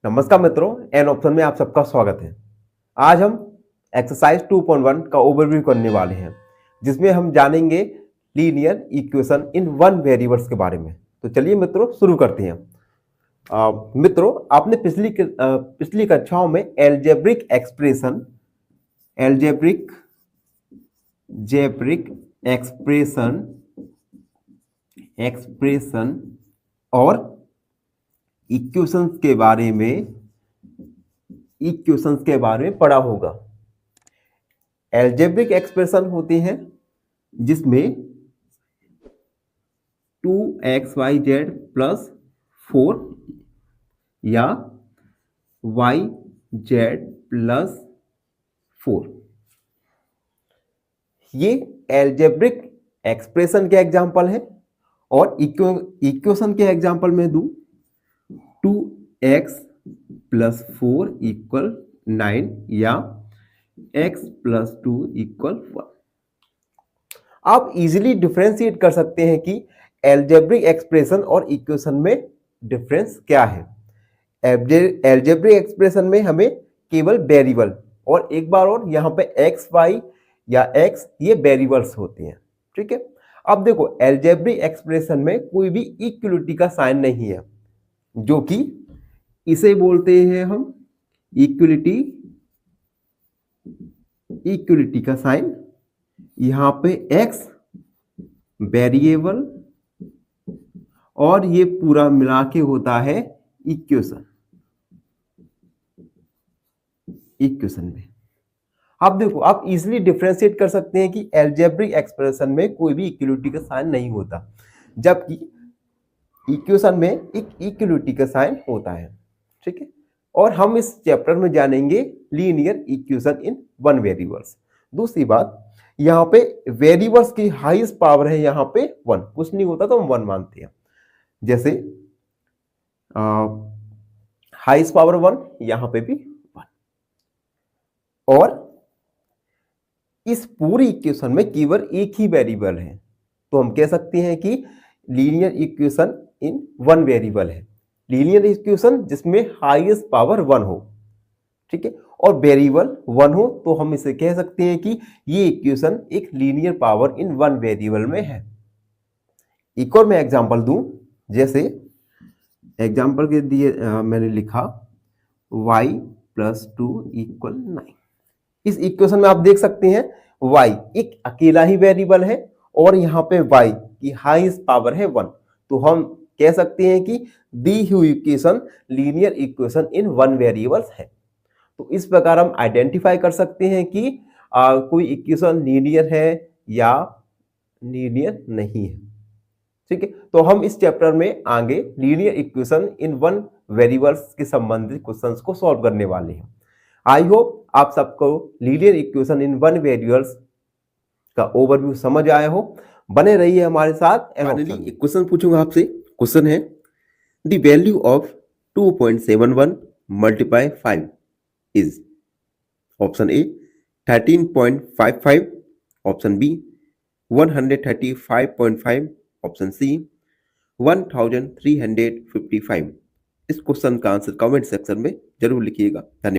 नमस्कार मित्रों, an option में आप सबका स्वागत है। आज हम एक्सरसाइज 2.1 का ओवरव्यू करने वाले हैं, जिसमें हम जानेंगे linear equation in one variables के बारे में। तो चलिए मित्रों शुरू करते हैं। मित्रों, आपने पिछली कक्षाओं में एल्जेब्रिक एक्सप्रेशन और इक्वेशंस के बारे में पढ़ा होगा। एल्जेब्रिक एक्सप्रेशन होती हैं जिसमें 2xyz प्लस 4 या yz प्लस 4, ये एल्जेब्रिक एक्सप्रेशन के एग्जाम्पल है। और इक्वेशन के एग्जाम्पल में दूं 2x प्लस 4 इक्वल 9 या x प्लस 2 इक्वल 1। आप इजीली डिफरेंशिएट कर सकते हैं कि एल्जेब्रिक एक्सप्रेशन और इक्वेशन में डिफरेंस क्या है। एल्जेब्रिक एक्सप्रेशन में हमें केवल वेरिएबल और एक बार और यहाँ पे x y या x ये वेरिएबल्स होते हैं। ठीक है, अब देखो एल्जेब्रिक एक्सप्रेशन में कोई भी इक्वलिटी का साइन नहीं है, जो कि इसे बोलते हैं हम इक्वलिटी का साइन। यहां पे x वेरिएबल और ये पूरा मिला के होता है इक्वेशन में। अब देखो आप इजीली डिफरेंशिएट कर सकते हैं कि एल्जेब्रिक एक्सप्रेशन में कोई भी इक्वलिटी का साइन नहीं होता, जबकि इक्वेशन में एक इक्वलिटी का साइन होता है। ठीक है, और हम इस चैप्टर में जानेंगे linear equation in one variables. दूसरी बात, यहाँ पे वेरिएबल्स की हाईएस्ट पावर है यहाँ पे 1, कुछ नहीं होता तो हम 1 मानते हैं। जैसे हाईएस्ट पावर 1, यहाँ पे भी 1। और इस पूरी इक्वेशन में केवल एक ही वेरिएबल है, तो हम कह सकते हैं कि linear equation in one variable है। लीनियर इक्वेशन जिसमें हाईएस्ट पावर 1 हो, ठीक है, और वेरिएबल 1 हो, तो हम इसे कह सकते हैं कि ये इक्वेशन एक linear power in one variable में है। एक और मैं एग्जांपल दूं, जैसे एग्जांपल के दिए मैंने लिखा y प्लस 2 इक्वल 9। इस इक्वेशन में आप देख सकते हैं y एक अकेला ही वेरिएबल है और यहाँ पे y की हाईएस्ट पावर है 1, तो हम कह सकते हैं कि दी हुई equation linear equation in one variables है। तो इस प्रकार हम आइडेंटिफाई कर सकते हैं कि कोई इक्वेशन लीनियर है या लीनियर नहीं है। ठीक है, तो हम इस चैप्टर में आगे linear equation in one variables के संबंधित क्वेश्चंस को सॉल्व करने वाले हैं। आई होप आप सबको linear equation in one variables का ओवरव्यू समझ आया हो। बने रहिए हमारे साथ। फाइनली एक क्वेश्चन पूछूंगा आपसे। क्वेश्चन है the value of 2.71 multiply 5 is option A 13.55, option B 135.5, option C 1355। इस क्वेश्चन का आंसर कमेंट सेक्शन में जरूर लिखिएगा। धन्यवाद।